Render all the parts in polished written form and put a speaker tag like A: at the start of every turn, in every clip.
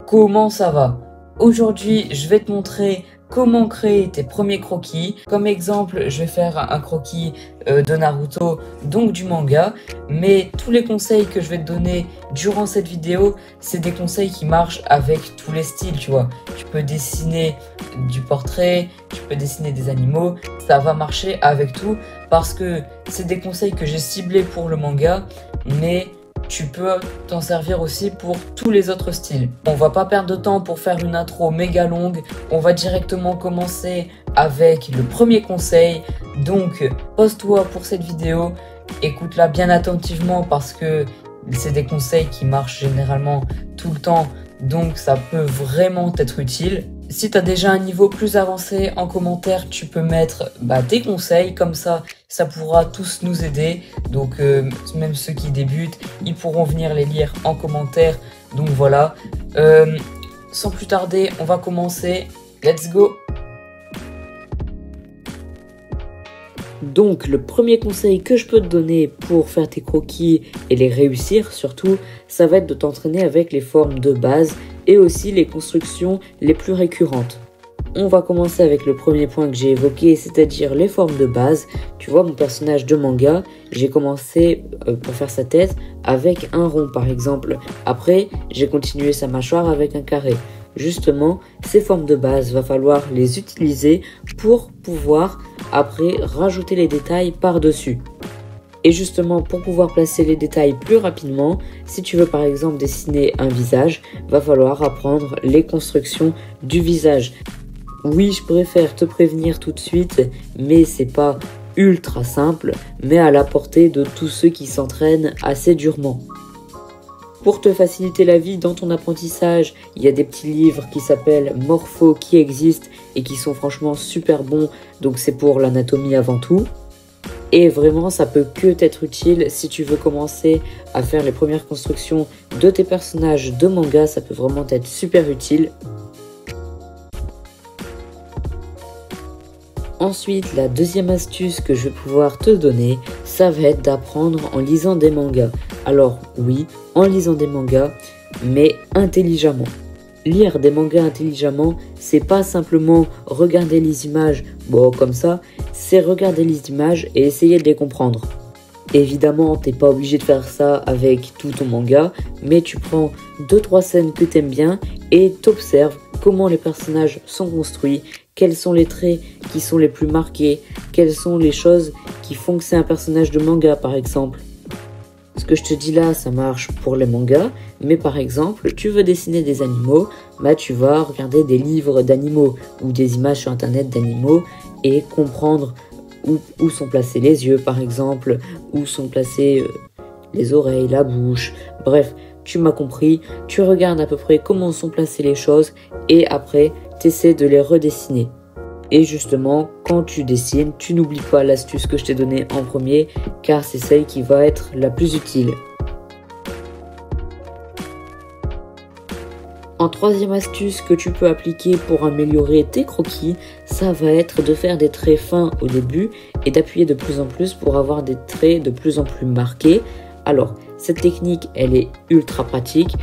A: Comment ça va? Aujourd'hui, je vais te montrer comment créer tes premiers croquis. Comme exemple, je vais faire un croquis de Naruto, donc du manga. Mais tous les conseils que je vais te donner durant cette vidéo, c'est des conseils qui marchent avec tous les styles, tu vois. Tu peux dessiner du portrait, tu peux dessiner des animaux, ça va marcher avec tout parce que c'est des conseils que j'ai ciblés pour le manga, mais tu peux t'en servir aussi pour tous les autres styles. On va pas perdre de temps pour faire une intro méga longue. On va directement commencer avec le premier conseil. Donc, pose-toi pour cette vidéo. Écoute-la bien attentivement parce que c'est des conseils qui marchent généralement tout le temps. Donc, ça peut vraiment t'être utile. Si tu as déjà un niveau plus avancé, en commentaire, tu peux mettre tes conseils. Comme ça pourra tous nous aider. Donc, même ceux qui débutent, ils pourront venir les lire en commentaire. Donc, voilà. Sans plus tarder, on va commencer. Let's go! Donc, le premier conseil que je peux te donner pour faire tes croquis et les réussir surtout, ça va être de t'entraîner avec les formes de base et aussi les constructions les plus récurrentes. On va commencer avec le premier point que j'ai évoqué, c'est-à-dire les formes de base. Tu vois, mon personnage de manga, j'ai commencé pour faire sa tête avec un rond par exemple. Après, j'ai continué sa mâchoire avec un carré. Justement, ces formes de base, va falloir les utiliser pour pouvoir après rajouter les détails par-dessus. Et justement, pour pouvoir placer les détails plus rapidement, si tu veux par exemple dessiner un visage, va falloir apprendre les constructions du visage. Oui, je préfère te prévenir tout de suite, mais c'est pas ultra simple, mais à la portée de tous ceux qui s'entraînent assez durement. Pour te faciliter la vie dans ton apprentissage, il y a des petits livres qui s'appellent Morpho qui existent et qui sont franchement super bons, donc c'est pour l'anatomie avant tout. Et vraiment, ça peut que t'être utile si tu veux commencer à faire les premières constructions de tes personnages de manga, ça peut vraiment être super utile. Ensuite, la deuxième astuce que je vais pouvoir te donner, ça va être d'apprendre en lisant des mangas. Alors oui, en lisant des mangas, mais intelligemment. Lire des mangas intelligemment, c'est pas simplement regarder les images, comme ça, c'est regarder les images et essayer de les comprendre. Évidemment, t'es pas obligé de faire ça avec tout ton manga, mais tu prends 2-3 scènes que t'aimes bien et t'observes comment les personnages sont construits, quels sont les traits qui sont les plus marqués, quelles sont les choses qui font que c'est un personnage de manga par exemple. Ce que je te dis là, ça marche pour les mangas, mais par exemple, tu veux dessiner des animaux, tu vas regarder des livres d'animaux ou des images sur internet d'animaux et comprendre où sont placés les yeux par exemple, où sont placées les oreilles, la bouche, bref, tu m'as compris, tu regardes à peu près comment sont placées les choses et après, tu essaies de les redessiner. Et justement, quand tu dessines, tu n'oublies pas l'astuce que je t'ai donnée en premier, car c'est celle qui va être la plus utile. En troisième astuce que tu peux appliquer pour améliorer tes croquis, ça va être de faire des traits fins au début et d'appuyer de plus en plus pour avoir des traits de plus en plus marqués. Alors, cette technique, elle est ultra pratique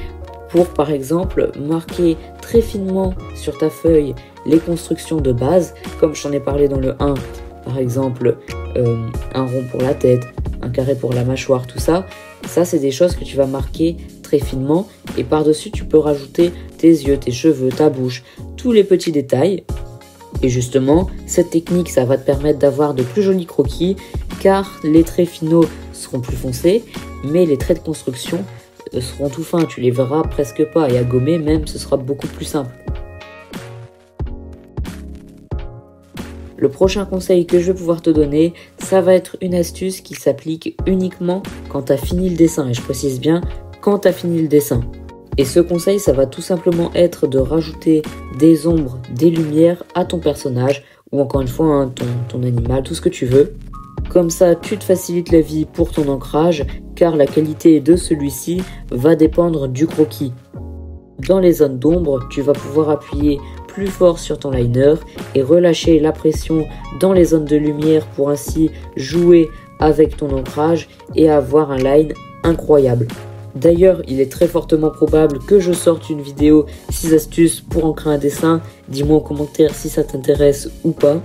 A: pour par exemple marquer très finement sur ta feuille les constructions de base, comme je t'en ai parlé dans le 1, par exemple un rond pour la tête, un carré pour la mâchoire, tout ça. Ça, c'est des choses que tu vas marquer très finement et par-dessus, tu peux rajouter tes yeux, tes cheveux, ta bouche, tous les petits détails. Et justement, cette technique, ça va te permettre d'avoir de plus jolis croquis car les traits finaux seront plus foncés, mais les traits de construction seront tout fins, tu les verras presque pas et à gommer même, ce sera beaucoup plus simple. Le prochain conseil que je vais pouvoir te donner, ça va être une astuce qui s'applique uniquement quand tu as fini le dessin. Et je précise bien, quand tu as fini le dessin. Et ce conseil, ça va tout simplement être de rajouter des ombres, des lumières à ton personnage, ou encore une fois, ton animal, tout ce que tu veux. Comme ça, tu te facilites la vie pour ton ancrage, car la qualité de celui-ci va dépendre du croquis. Dans les zones d'ombre, tu vas pouvoir appuyer plus fort sur ton liner et relâcher la pression dans les zones de lumière pour ainsi jouer avec ton ancrage et avoir un line incroyable. D'ailleurs, il est très fortement probable que je sorte une vidéo 6 astuces pour en créer un dessin. Dis-moi en commentaire si ça t'intéresse ou pas.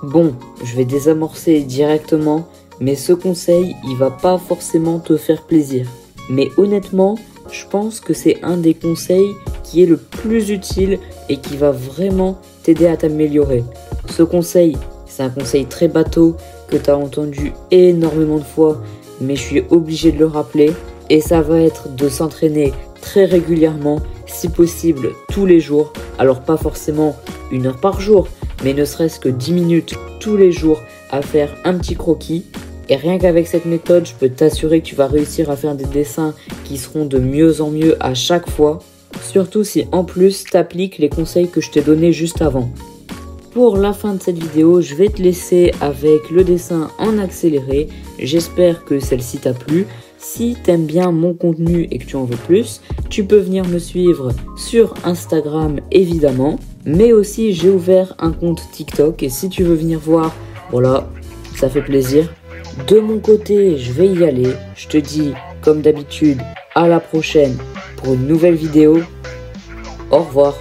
A: Bon, je vais désamorcer directement, mais ce conseil, il va pas forcément te faire plaisir. Mais honnêtement, je pense que c'est un des conseils qui est le plus utile et qui va vraiment t'aider à t'améliorer. Ce conseil, c'est un conseil très bateau que tu as entendu énormément de fois, mais je suis obligé de le rappeler. Et ça va être de s'entraîner très régulièrement, si possible tous les jours. Alors pas forcément 1 heure par jour, mais ne serait-ce que 10 minutes tous les jours à faire un petit croquis. Et rien qu'avec cette méthode, je peux t'assurer que tu vas réussir à faire des dessins qui seront de mieux en mieux à chaque fois. Surtout si en plus tu appliques les conseils que je t'ai donnés juste avant. Pour la fin de cette vidéo, je vais te laisser avec le dessin en accéléré. J'espère que celle-ci t'a plu. Si t'aimes bien mon contenu et que tu en veux plus, tu peux venir me suivre sur Instagram évidemment. Mais aussi j'ai ouvert un compte TikTok et si tu veux venir voir, voilà, ça fait plaisir. De mon côté, je vais y aller. Je te dis, comme d'habitude, à la prochaine pour une nouvelle vidéo. Au revoir.